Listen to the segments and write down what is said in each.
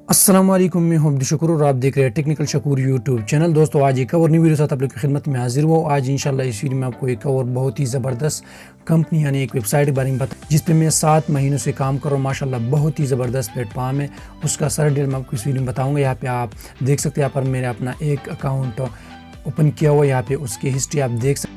अस्सलाम वालेकुम, मैं हूं अब्दुल शकूर और आप देख रहे हैं टेक्निकल शकूर यूट्यूब चैनल। दोस्तों, आज एक और नई वीडियो साथ आप लोग की खिदमत में हाजिर हुआ। आज इंशाल्लाह इस वीडियो में आपको एक और बहुत ही ज़बरदस्त कंपनी यानी एक वेबसाइट के बारे में बता, जिस पे मैं 7 महीनों से काम कर रहा हूँ। माशाल्लाह बहुत ही ज़बरदस्त प्लेटफॉर्म है। उसका सारा डिटेल मैं आपको इस वीडियो में बताऊँगा। यहाँ पर आप देख सकते हैं, यहाँ पर मैंने अपना एक अकाउंट ओपन किया हुआ। यहाँ पर उसकी हिस्ट्री आप देख सकते हैं।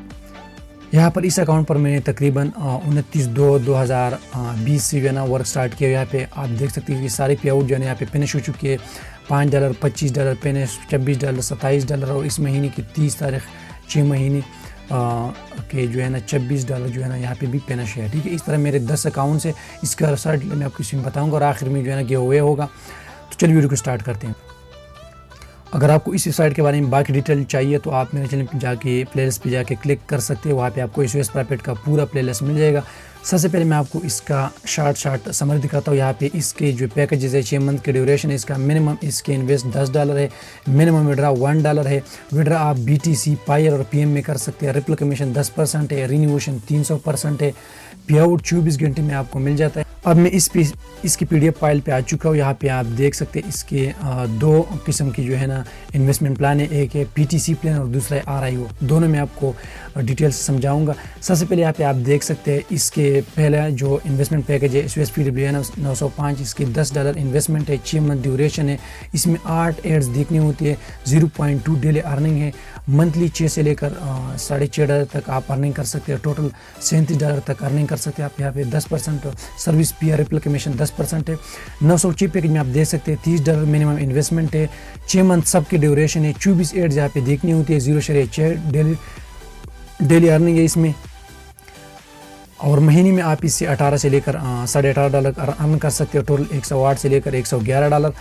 यहाँ पर इस अकाउंट पर मैंने तकरीबन 29/2/2020 से जो है ना वर्क स्टार्ट किया। यहाँ पे आप देख सकते हैं कि सारे पे आउट जो है यहाँ पे फिनिश हो चुके हैं। $5, $25 फिनिश, $26, $27 और इस महीने की 30 तारीख 6 महीने के जो है ना $26 जो है ना यहाँ पे भी फिनिश है। ठीक है, इस तरह मेरे 10 अकाउंट्स है। इसका रिजल्ट मैं आपको इसमें बताऊँगा और आखिर में जो है ना गिव अवे होगा। तो चलिए वीडियो को स्टार्ट करते हैं। अगर आपको इस वेबसाइट के बारे में बाकी डिटेल चाहिए तो आप मेरे चैनल पर जाके प्लेलिस्ट पे जाके क्लिक कर सकते हैं। वहाँ पे आपको SOS प्रॉफिट का पूरा प्लेलिस्ट मिल जाएगा। सबसे पहले मैं आपको इसका शॉर्ट समरी दिखाता हूँ। यहाँ पे इसके जो पैकेजेस है 6 मंथ के ड्यूरेशन है। इसका मिनिमम इसके इन्वेस्ट $10 है। मिनिमम विड्रा $1 है। विड्रा आप BTC, पायर और PM में कर सकते हैं। रिप्लाई कमीशन 10% है। रिन्यूएशन 300% है। पे आउट 24 घंटे में आपको मिल जाता है। अब मैं इसकी PDF फाइल पे आ चुका हूँ। यहाँ पे आप देख सकते हैं इसके 2 किस्म की जो है ना इन्वेस्टमेंट प्लान है। एक है PTC प्लान और दूसरा है RIO। दोनों में आपको डिटेल से समझाऊंगा। सबसे पहले यहाँ पे आप देख सकते हैं इसके पहला जो इन्वेस्टमेंट पैकेज है SOS PWN 905। इसके $10 इन्वेस्टमेंट है। 6 मंथ ड्यूरेशन है। इसमें 8 एड्स देखनी होती है। 0.2 डेली अर्निंग है। मंथली 6 से लेकर $6.5 तक आप अर्निंग कर सकते हैं। टोटल $37 तक अर्निंग कर सकते हैं। आप यहाँ पे 10% सर्विस PR रिप्लाई कमीशन 10% है। 906 पैकेज में आप देख सकते हैं $30 मिनिमम इन्वेस्टमेंट है। 6 मंथ सबकी ड्यूरेशन है। 24 एड्स यहाँ पे देखनी होती है। 0.6 डेली अर्निंग है इसमें। और महीने में आप इससे 18 से लेकर $18.5 अर्न कर सकते हो। टोटल 108 से लेकर $111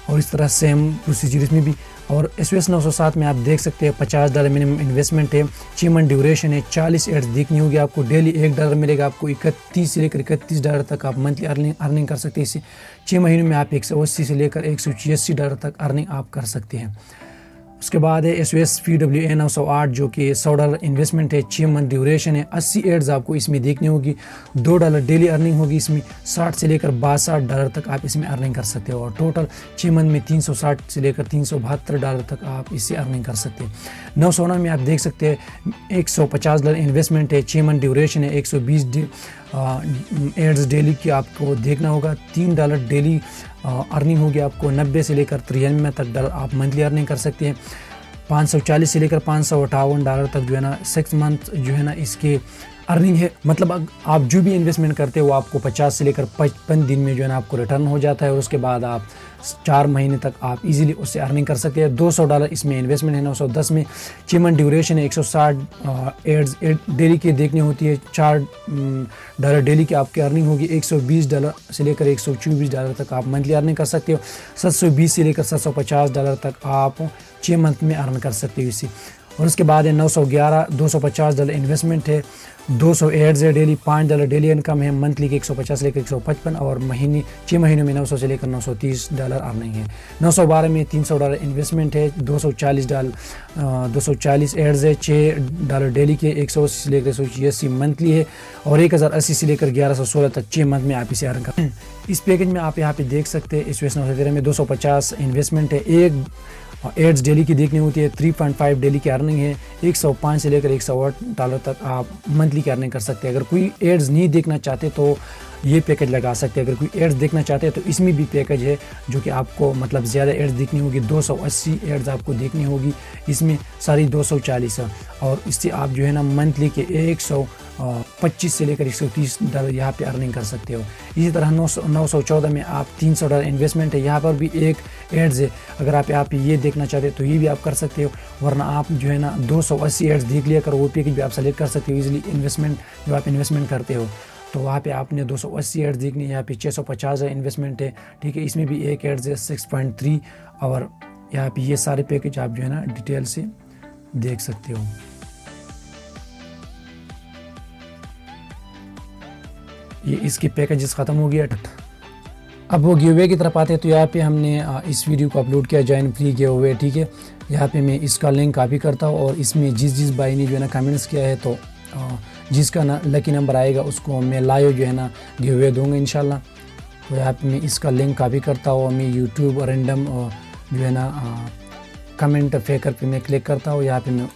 और इस तरह सेम प्रोसीजर इसमें भी। और SOS 907 में आप देख सकते हैं $50 मिनिमम इन्वेस्टमेंट है। 6 मंथ ड्यूरेशन है। 40 एड्स देखनी होगी आपको। डेली $1 मिलेगा आपको। 31 से लेकर $31 तक आप मंथली अर्निंग कर सकते हैं। इससे 6 महीनों में आप 180 से लेकर $186 तक अर्निंग आप कर सकते हैं। उसके बाद है SOS PWN 908 जो कि $100 इन्वेस्टमेंट है। 6 मंथ ड्यूरेशन है। 80 एड्स आपको इसमें देखनी होगी। $2 डेली अर्निंग होगी इसमें। 60 से लेकर $62 तक आप इसमें अर्निंग कर सकते हो। और टोटल 6 मंथ में $360 से लेकर $372 तक आप इससे अर्निंग कर सकते हैं। 909 में आप देख सकते हैं $150 इन्वेस्टमेंट है। 6 मंथ ड्यूरेशन है। 120 एड्स डेली की आपको देखना होगा। $3 डेली अर्निंग होगी आपको। 90 से लेकर $93 तक आप मंथली अर्निंग कर सकते हैं। 540 से लेकर $558 तक जो है ना 6 मंथ जो है ना इसके अर्निंग है। मतलब आप जो भी इन्वेस्टमेंट करते हो वो आपको 50 से लेकर 55 दिन में जो है ना आपको रिटर्न हो जाता है। और उसके बाद आप 4 महीने तक आप इजीली उससे अर्निंग कर सकते हैं। $200 इसमें इन्वेस्टमेंट है। 910 में 6 मंथ ड्यूरेशन है। 160 एड्स डेली की देखनी होती है। $4 डेली की आपकी अर्निंग होगी। $120 से लेकर $124 तक आप मंथली अर्निंग कर सकते हो। 720 से लेकर $750 तक आप 6 मंथ में अर्न कर सकते हो इसी। और उसके बाद है 911 $250 इन्वेस्टमेंट है। 200 एड्स है डेली। $5 डेली इनकम है। मंथली के 150 से लेकर 155 और 6 महीनों में 900 से लेकर $930 अर्निंग है। 912 में $300 इन्वेस्टमेंट है। $240 एड्स है। $6 डेली के 180 से लेकर 180 मंथली है। और 1080 से लेकर 1116 तक 6 मंथ में आप इसे अर्न करते हैं। इस पैकेज में आप यहाँ पे देख सकते हैं SOS 913 में 250 इन्वेस्टमेंट है। एक एड्स डेली की देखनी होती है। 3.5 डेली की अर्निंग है। 105 से लेकर $108 तक आप मंथली की अर्निंग कर सकते हैं। अगर कोई एड्स नहीं देखना चाहते तो ये पैकेज लगा सकते हैं। अगर कोई एड्स देखना चाहते हैं तो इसमें भी पैकेज है जो कि आपको मतलब ज़्यादा एड्स देखनी होगी। 280 एड्स आपको देखनी होगी इसमें सारी 240 और इससे आप जो है ना मंथली के 125 से लेकर $130 यहाँ पे अर्निंग कर सकते हो। इसी तरह 914 में आप $300 इन्वेस्टमेंट है। यहाँ पर भी एक एड्स है। अगर आप ये देखना चाहते हो तो ये भी आप कर सकते हो। वरना आप जो है ना 280 एड्स देख लिया कर वो पैकेज भी आप सेलेक्ट कर सकते हो ईजिली। इन्वेस्टमेंट जो आप इन्वेस्टमेंट करते हो तो वहाँ पे आपने 280 एड्स देखनी है। यहाँ पे 650 है इन्वेस्टमेंट है। ठीक है, इसमें भी एक एड्स है 6.3 और यहाँ पे ये सारे पैकेज आप जो है ना डिटेल से देख सकते हो। ये इसके पैकेजेस ख़त्म हो गया। अब वो गिव अवे की तरफ आते हैं। तो यहाँ पे हमने इस वीडियो को अपलोड किया जॉइन फ्री गिव अवे। ठीक है, यहाँ पे मैं इसका लिंक कॉपी करता हूँ और इसमें जिस भाई ने जो है ना कमेंट्स किया है तो जिसका लकी नंबर आएगा उसको मैं लाइव जो है ना गिव अवे दूँगा इंशाल्लाह। तो यहाँ पे मैं इसका लिंक कॉपी करता हूँ, मैं यूट्यूब रैंडम जो है ना कमेंट फेकर पे मैं क्लिक करता हूँ। यहाँ पे मैं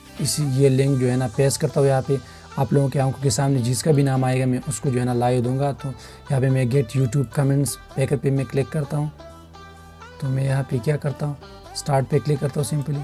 ये लिंक जो है ना पेस्ट करता हूँ। यहाँ पे आप लोगों की आंखों के सामने जिसका भी नाम आएगा मैं उसको जो है ना लाइव दूंगा। तो यहाँ पे मैं गेट यूट्यूब कमेंट्स फेकर पे मैं क्लिक करता हूँ। तो मैं यहाँ पे क्या करता हूँ, स्टार्ट पे क्लिक करता हूँ सिंपली।